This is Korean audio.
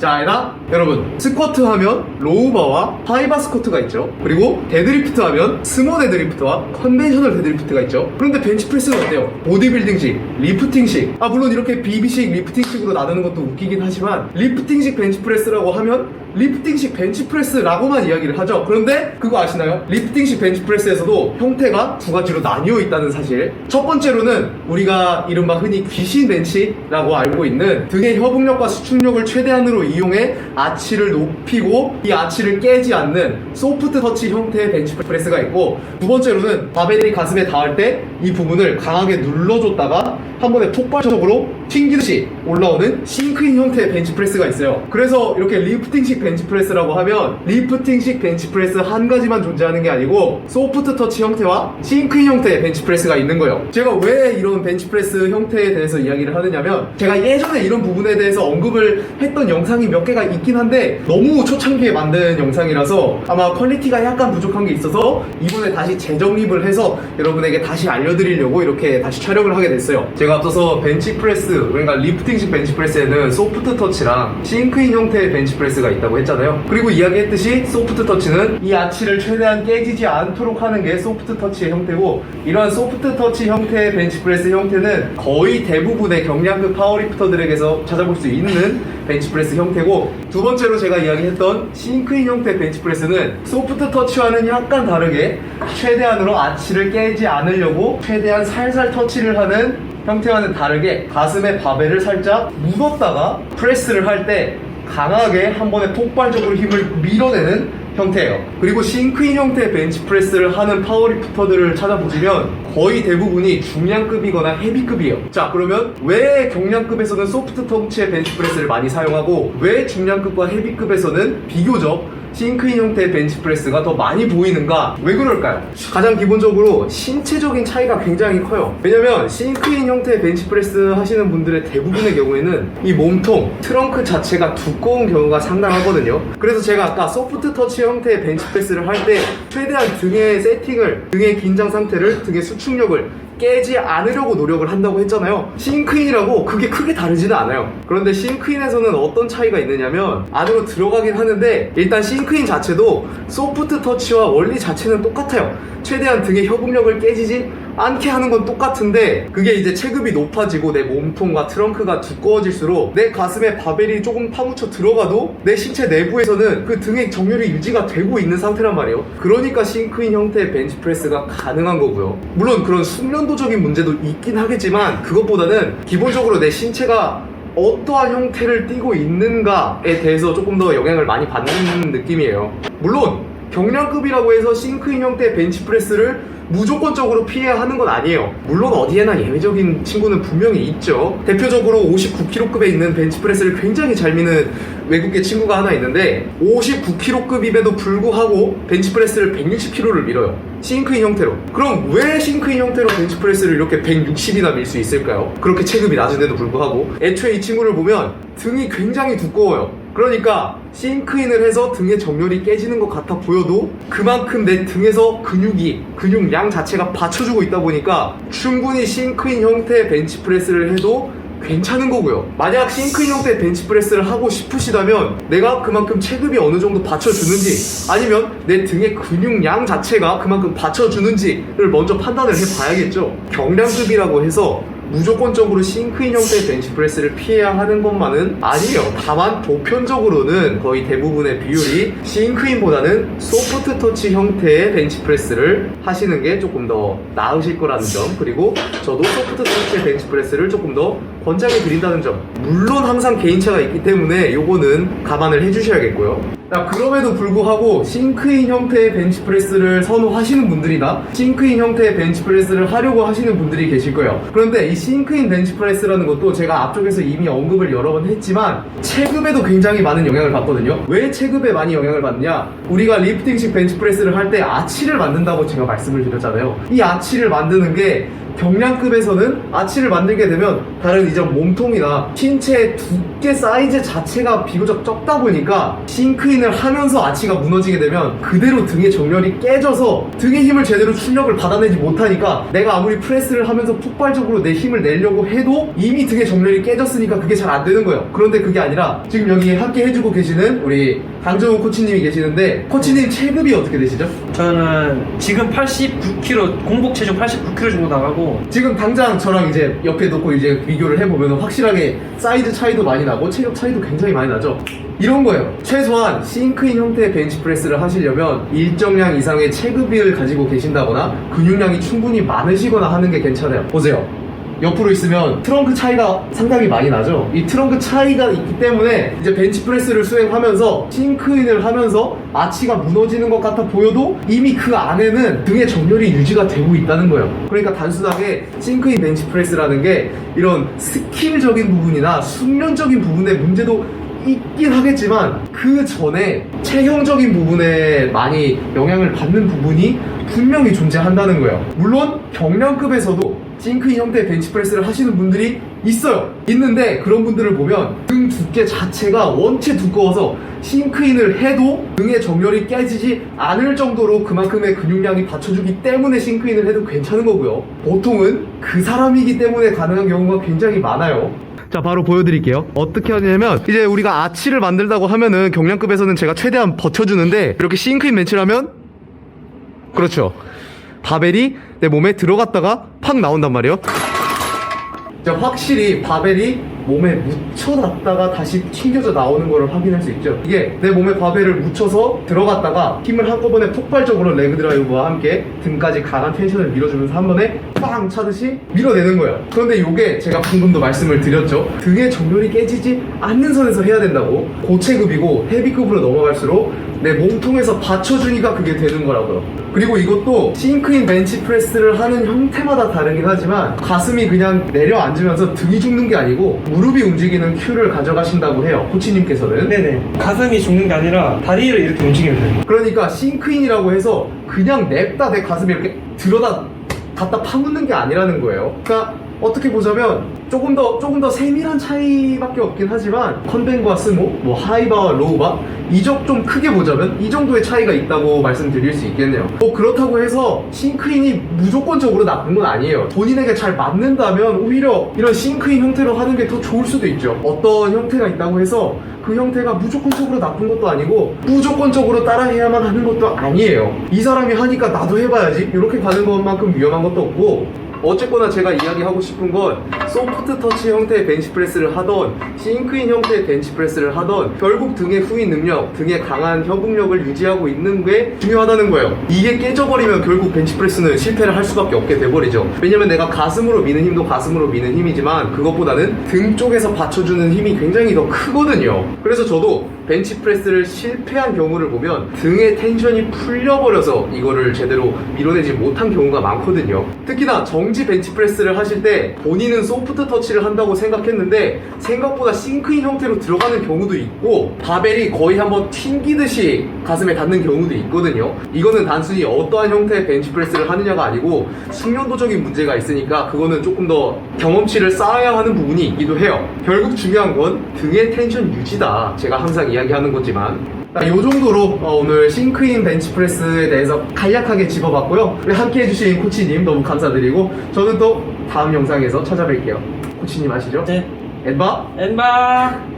자, 얘나 여러분, 스쿼트 하면 로우바와 하이바 스쿼트가 있죠. 그리고 데드리프트 하면 스모 데드리프트와 컨벤셔널 데드리프트가 있죠. 그런데 벤치프레스는 어때요? 보디빌딩식, 리프팅식, 물론 이렇게 BB식, 리프팅식으로 나누는 것도 웃기긴 하지만 리프팅식 벤치프레스라고 하면 리프팅식 벤치프레스라고만 이야기를 하죠. 그런데 그거 아시나요? 리프팅식 벤치프레스에서도 형태가 두 가지로 나뉘어 있다는 사실. 첫 번째로는 우리가 이른바 흔히 귀신 벤치라고 알고 있는 등의 협응력과 수축력을 최대한으로 이용해 아치를 높이고 이 아치를 깨지 않는 소프트 터치 형태의 벤치프레스가 있고, 두 번째로는 바벨이 가슴에 닿을 때 이 부분을 강하게 눌러줬다가 한 번에 폭발적으로 튕기듯이 올라오는 싱크인 형태의 벤치프레스가 있어요. 그래서 이렇게 리프팅식 벤치프레스라고 하면 리프팅식 벤치프레스 한 가지만 존재하는 게 아니고 소프트 터치 형태와 싱크인 형태의 벤치프레스가 있는 거예요. 제가 왜 이런 벤치프레스 형태에 대해서 이야기를 하느냐면, 제가 예전에 이런 부분에 대해서 언급을 했던 영상이 몇 개가 있긴 한데 너무 초창기에 만든 영상이라서 아마 퀄리티가 약간 부족한 게 있어서 이번에 다시 재정립을 해서 여러분에게 다시 알려드리려고 이렇게 다시 촬영을 하게 됐어요. 제가 앞서서 벤치프레스, 그러니까 리프팅식 벤치프레스에는 소프트 터치랑 싱크인 형태의 벤치프레스가 있다고 했잖아요. 그리고 이야기했듯이 소프트 터치는 이 아치를 최대한 깨지지 않도록 하는 게 소프트 터치의 형태고, 이러한 소프트 터치 형태의 벤치프레스 형태는 거의 대부분의 경량급 파워리프터들에게서 찾아볼 수 있는 벤치프레스 형태고, 두 번째로 제가 이야기했던 싱크인 형태의 벤치프레스는 소프트 터치와는 약간 다르게 최대한으로 아치를 깨지 않으려고 최대한 살살 터치를 하는 형태와는 다르게 가슴에 바벨을 살짝 묻었다가 프레스를 할 때 강하게 한 번에 폭발적으로 힘을 밀어내는 형태예요. 그리고 싱크인 형태의 벤치프레스를 하는 파워리프터들을 찾아보시면 거의 대부분이 중량급이거나 헤비급이에요. 자, 그러면 왜 경량급에서는 소프트 터치의 벤치프레스를 많이 사용하고 왜 중량급과 헤비급에서는 비교적 싱크인 형태의 벤치프레스가 더 많이 보이는가? 왜 그럴까요? 가장 기본적으로 신체적인 차이가 굉장히 커요. 왜냐면 싱크인 형태의 벤치프레스 하시는 분들의 대부분의 경우에는 이 몸통, 트렁크 자체가 두꺼운 경우가 상당하거든요. 그래서 제가 아까 소프트 터치 형태의 벤치프레스를 할 때 최대한 등의 세팅을, 등의 긴장 상태를, 등의 수축력을 깨지 않으려고 노력을 한다고 했잖아요. 싱크인이라고 그게 크게 다르지는 않아요. 그런데 싱크인에서는 어떤 차이가 있느냐면, 안으로 들어가긴 하는데 일단 싱크인 자체도 소프트 터치와 원리 자체는 똑같아요. 최대한 등의 협응력을 깨지지 않게 하는 건 똑같은데, 그게 이제 체급이 높아지고 내 몸통과 트렁크가 두꺼워질수록 내 가슴에 바벨이 조금 파묻혀 들어가도 내 신체 내부에서는 그 등의 정렬이 유지가 되고 있는 상태란 말이에요. 그러니까 싱크인 형태의 벤치프레스가 가능한 거고요. 물론 그런 숙련도적인 문제도 있긴 하겠지만 그것보다는 기본적으로 내 신체가 어떠한 형태를 띠고 있는가에 대해서 조금 더 영향을 많이 받는 느낌이에요. 물론 경량급이라고 해서 싱크인 형태의 벤치프레스를 무조건적으로 피해야 하는 건 아니에요. 물론 어디에나 예외적인 친구는 분명히 있죠. 대표적으로 59kg급에 있는 벤치프레스를 굉장히 잘 미는 외국계 친구가 하나 있는데 59kg급임에도 불구하고 벤치프레스를 160kg를 밀어요. 싱크인 형태로. 그럼 왜 싱크인 형태로 벤치프레스를 이렇게 160이나 밀 수 있을까요? 그렇게 체급이 낮은데도 불구하고. 애초에 이 친구를 보면 등이 굉장히 두꺼워요. 그러니까 싱크인을 해서 등의 정렬이 깨지는 것 같아 보여도 그만큼 내 등에서 근육량 자체가 받쳐주고 있다 보니까 충분히 싱크인 형태의 벤치프레스를 해도 괜찮은 거고요. 만약 싱크인 형태의 벤치프레스를 하고 싶으시다면 내가 그만큼 체급이 어느 정도 받쳐주는지, 아니면 내 등의 근육량 자체가 그만큼 받쳐주는지를 먼저 판단을 해봐야겠죠. 경량급이라고 해서 무조건적으로 싱크인 형태의 벤치프레스를 피해야 하는 것만은 아니에요. 다만 보편적으로는 거의 대부분의 비율이 싱크인보다는 소프트 터치 형태의 벤치프레스를 하시는 게 조금 더 나으실 거라는 점, 그리고 저도 소프트 터치의 벤치프레스를 조금 더 권장해 드린다는 점. 물론 항상 개인차가 있기 때문에 요거는 감안을 해주셔야겠고요. 자, 그럼에도 불구하고 싱크인 형태의 벤치프레스를 선호하시는 분들이나 싱크인 형태의 벤치프레스를 하려고 하시는 분들이 계실 거예요. 그런데 이 싱크인 벤치프레스라는 것도 제가 앞쪽에서 이미 언급을 여러 번 했지만 체급에도 굉장히 많은 영향을 받거든요. 왜 체급에 많이 영향을 받느냐? 우리가 리프팅식 벤치프레스를 할 때 아치를 만든다고 제가 말씀을 드렸잖아요. 이 아치를 만드는 게 경량급에서는 아치를 만들게 되면 다른 이전 몸통이나 신체의 두께 사이즈 자체가 비교적 적다 보니까 싱크인을 하면서 아치가 무너지게 되면 그대로 등의 정렬이 깨져서 등의 힘을 제대로 출력을 받아내지 못하니까 내가 아무리 프레스를 하면서 폭발적으로 내 힘을 내려고 해도 이미 등의 정렬이 깨졌으니까 그게 잘 안 되는 거예요. 그런데 그게 아니라 지금 여기 함께 해주고 계시는 우리 강정우 코치님이 계시는데 코치님 체급이 어떻게 되시죠? 저는 지금 89kg, 공복 체중 89kg 정도 나가고 지금 당장 저랑 이제 옆에 놓고 이제 비교를 해보면 확실하게 사이즈 차이도 많이 나고 체격 차이도 굉장히 많이 나죠. 이런 거예요. 최소한 싱크인 형태의 벤치프레스를 하시려면 일정량 이상의 체급을 가지고 계신다거나 근육량이 충분히 많으시거나 하는 게 괜찮아요. 보세요. 옆으로 있으면 트렁크 차이가 상당히 많이 나죠. 이 트렁크 차이가 있기 때문에 이제 벤치프레스를 수행하면서 싱크인을 하면서 아치가 무너지는 것 같아 보여도 이미 그 안에는 등의 정렬이 유지가 되고 있다는 거예요. 그러니까 단순하게 싱크인 벤치프레스라는 게 이런 스킬적인 부분이나 숙련적인 부분의 문제도 있긴 하겠지만 그 전에 체형적인 부분에 많이 영향을 받는 부분이 분명히 존재한다는 거예요. 물론 경량급에서도 싱크인 형태의 벤치프레스를 하시는 분들이 있어요. 있는데 그런 분들을 보면 등 두께 자체가 원체 두꺼워서 싱크인을 해도 등의 정렬이 깨지지 않을 정도로 그만큼의 근육량이 받쳐주기 때문에 싱크인을 해도 괜찮은 거고요. 보통은 그 사람이기 때문에 가능한 경우가 굉장히 많아요. 자, 바로 보여드릴게요. 어떻게 하냐면 이제 우리가 아치를 만들다고 하면은 경량급에서는 제가 최대한 버텨주는데 이렇게 싱크인 벤치를 하면 그렇죠. 바벨이 내 몸에 들어갔다가 팍 나온단 말이에요. 자, 확실히 바벨이 몸에 묻혀놨다가 다시 튕겨져 나오는 거를 확인할 수 있죠. 이게 내 몸에 바벨을 묻혀서 들어갔다가 힘을 한꺼번에 폭발적으로 레그 드라이브와 함께 등까지 강한 텐션을 밀어주면서 한 번에 빵 차듯이 밀어내는 거예요. 그런데 이게 제가 방금도 말씀을 드렸죠. 등의 정렬이 깨지지 않는 선에서 해야 된다고. 고체급이고 헤비급으로 넘어갈수록 내 몸통에서 받쳐주니까 그게 되는 거라고요. 그리고 이것도 싱크인 벤치프레스를 하는 형태마다 다르긴 하지만 가슴이 그냥 내려앉으면서 등이 죽는 게 아니고 무릎이 움직이는 큐를 가져가신다고 해요. 코치님께서는. 네네, 가슴이 죽는 게 아니라 다리를 이렇게 움직이면 돼요. 그러니까 싱크인이라고 해서 그냥 냅다 내 가슴에 이렇게 들어다 갖다 파묻는 게 아니라는 거예요. 그러니까 어떻게 보자면 조금 더 세밀한 차이밖에 없긴 하지만 컨벤과 스모, 뭐 하이바와 로우바 이적 좀 크게 보자면 이 정도의 차이가 있다고 말씀드릴 수 있겠네요. 뭐 그렇다고 해서 싱크인이 무조건적으로 나쁜 건 아니에요. 본인에게 잘 맞는다면 오히려 이런 싱크인 형태로 하는 게 더 좋을 수도 있죠. 어떤 형태가 있다고 해서 그 형태가 무조건적으로 나쁜 것도 아니고 무조건적으로 따라해야만 하는 것도 아니에요. 이 사람이 하니까 나도 해봐야지 이렇게 가는 것만큼 위험한 것도 없고, 어쨌거나 제가 이야기하고 싶은 건 소프트 터치 형태의 벤치프레스를 하던 싱크인 형태의 벤치프레스를 하던 결국 등의 후위 능력, 등의 강한 협응력을 유지하고 있는 게 중요하다는 거예요. 이게 깨져버리면 결국 벤치프레스는 실패를 할 수밖에 없게 돼버리죠. 왜냐면 내가 가슴으로 미는 힘도 가슴으로 미는 힘이지만 그것보다는 등 쪽에서 받쳐주는 힘이 굉장히 더 크거든요. 그래서 저도 벤치프레스를 실패한 경우를 보면 등의 텐션이 풀려버려서 이거를 제대로 밀어내지 못한 경우가 많거든요. 특히나 정지 벤치프레스를 하실 때 본인은 소프트 터치를 한다고 생각했는데 생각보다 싱크인 형태로 들어가는 경우도 있고 바벨이 거의 한번 튕기듯이 가슴에 닿는 경우도 있거든요. 이거는 단순히 어떠한 형태의 벤치프레스를 하느냐가 아니고 숙련도적인 문제가 있으니까 그거는 조금 더 경험치를 쌓아야 하는 부분이 있기도 해요. 결국 중요한 건 등의 텐션 유지다. 제가 항상 이야기하는 거지만 이 정도로 오늘 싱크인 벤치프레스에 대해서 간략하게 짚어봤고요. 우리 함께 해주신 코치님 너무 감사드리고 저는 또 다음 영상에서 찾아뵐게요. 코치님 아시죠? 네. 엔바? 엔바.